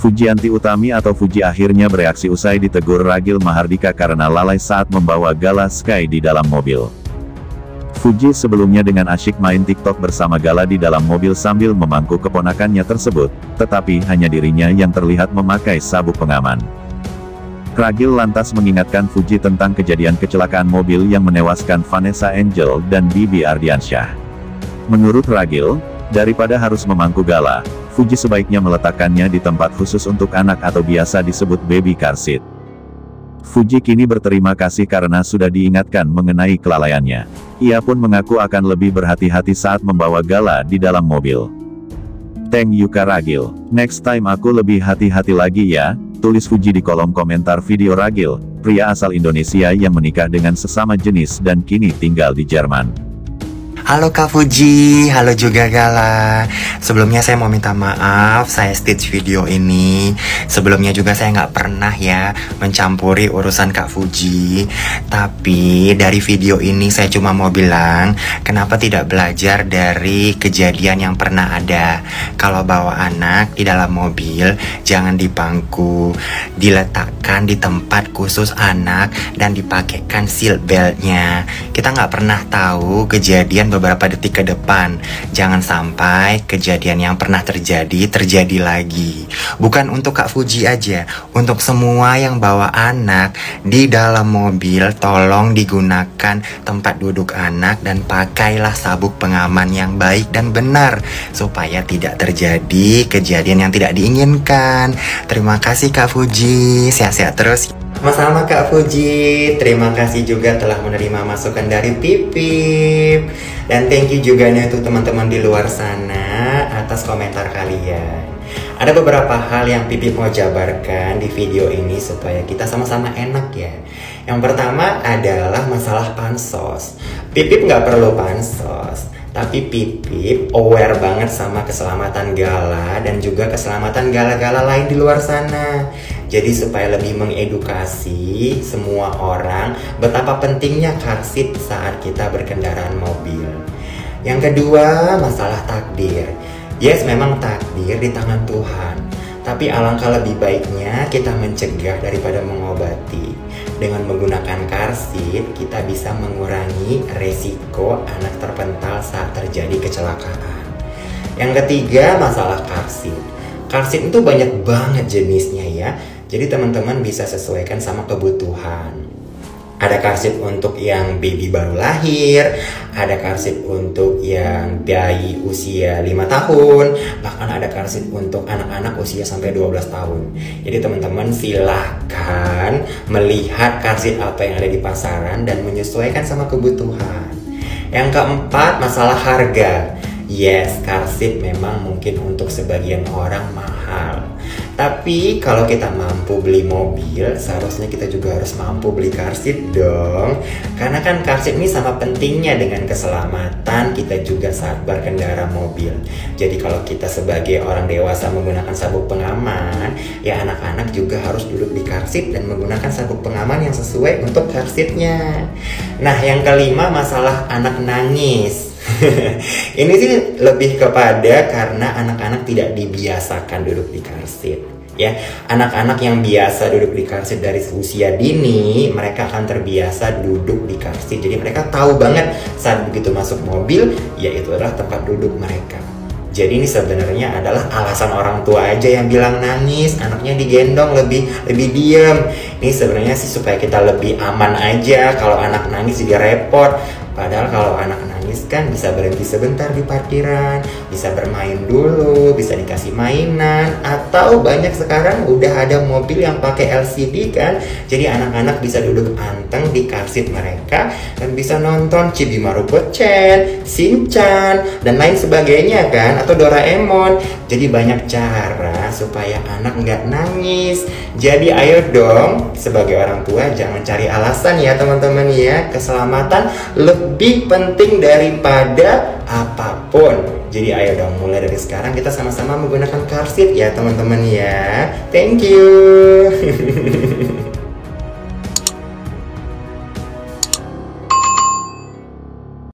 Fujianti Utami atau Fuji akhirnya bereaksi usai ditegur Ragil Mahardika karena lalai saat membawa Gala Sky di dalam mobil. Fuji sebelumnya dengan asyik main TikTok bersama Gala di dalam mobil sambil memangku keponakannya tersebut, tetapi hanya dirinya yang terlihat memakai sabuk pengaman. Ragil lantas mengingatkan Fuji tentang kejadian kecelakaan mobil yang menewaskan Vanessa Angel dan Bibi Ardiansyah. Menurut Ragil, daripada harus memangku Gala, Fuji sebaiknya meletakkannya di tempat khusus untuk anak atau biasa disebut baby car seat. Fuji kini berterima kasih karena sudah diingatkan mengenai kelalaiannya. Ia pun mengaku akan lebih berhati-hati saat membawa Gala di dalam mobil. Thank you Kak Ragil. Next time aku lebih hati-hati lagi ya, tulis Fuji di kolom komentar video Ragil, pria asal Indonesia yang menikah dengan sesama jenis dan kini tinggal di Jerman. Halo Kak Fuji, halo juga Gala. Sebelumnya saya mau minta maaf, saya stitch video ini. Sebelumnya juga saya nggak pernah ya mencampuri urusan Kak Fuji. Tapi dari video ini saya cuma mau bilang, kenapa tidak belajar dari kejadian yang pernah ada. Kalau bawa anak di dalam mobil, jangan dipangku, diletakkan di tempat khusus anak dan dipakaikan seat beltnya. Kita nggak pernah tahu kejadian beberapa detik ke depan. Jangan sampai kejadian yang pernah terjadi lagi. Bukan untuk Kak Fuji aja, untuk semua yang bawa anak di dalam mobil, tolong digunakan tempat duduk anak dan pakailah sabuk pengaman yang baik dan benar supaya tidak terjadi kejadian yang tidak diinginkan. Terima kasih Kak Fuji, sehat-sehat terus. Sama-sama Kak Fuji, terima kasih juga telah menerima masukan dari Pipip. Dan thank you juga nih untuk teman-teman di luar sana atas komentar kalian. Ada beberapa hal yang Pipip mau jabarkan di video ini supaya kita sama-sama enak ya. Yang pertama adalah masalah pansos. Pipip nggak perlu pansos, tapi Pipip aware banget sama keselamatan Gala dan juga keselamatan Gala-Gala lain di luar sana. Jadi supaya lebih mengedukasi semua orang betapa pentingnya car seat saat kita berkendaraan mobil. Yang kedua, masalah takdir. Yes, memang takdir di tangan Tuhan. Tapi alangkah lebih baiknya kita mencegah daripada mengobati. Dengan menggunakan car seat, kita bisa mengurangi resiko anak terpental saat terjadi kecelakaan. Yang ketiga, masalah car seat. Car seat itu banyak banget jenisnya ya. Jadi teman-teman bisa sesuaikan sama kebutuhan. Ada car seat untuk yang baby baru lahir, ada car seat untuk yang bayi usia 5 tahun, bahkan ada car seat untuk anak-anak usia sampai 12 tahun. Jadi teman-teman silahkan melihat car seat apa yang ada di pasaran dan menyesuaikan sama kebutuhan. Yang keempat, masalah harga. Yes, car seat memang mungkin untuk sebagian orang mahal. Tapi kalau kita mampu beli mobil, seharusnya kita juga harus mampu beli car seat dong. Karena kan car seat ini sama pentingnya dengan keselamatan kita juga saat berkendara mobil. Jadi kalau kita sebagai orang dewasa menggunakan sabuk pengaman, ya anak-anak juga harus duduk di car seat dan menggunakan sabuk pengaman yang sesuai untuk car seatnya. Nah, yang kelima, masalah anak nangis. Ini sih lebih kepada karena anak-anak tidak dibiasakan duduk di car seat. Ya, anak-anak yang biasa duduk di car seat dari usia dini, mereka akan terbiasa duduk di car seat. Jadi mereka tahu banget saat begitu masuk mobil, yaitu adalah tempat duduk mereka. Jadi ini sebenarnya adalah alasan orang tua aja yang bilang nangis, anaknya digendong lebih diam. Ini sebenarnya sih supaya kita lebih aman aja. Kalau anak nangis juga repot. Padahal kalau anak nangis kan bisa berhenti sebentar di parkiran, bisa bermain dulu, bisa dikasih mainan, atau banyak sekarang udah ada mobil yang pakai LCD kan. Jadi anak-anak bisa duduk anteng di car seat mereka dan bisa nonton Chibi Maruko-chan, Shinchan, dan lain sebagainya kan, atau Doraemon. Jadi banyak cara supaya anak nggak nangis. Jadi ayo dong sebagai orang tua jangan cari alasan ya teman-teman ya. Keselamatan lebih penting daripada apapun. Jadi ayo dong mulai dari sekarang kita sama-sama menggunakan car seat ya teman-teman ya. Thank you.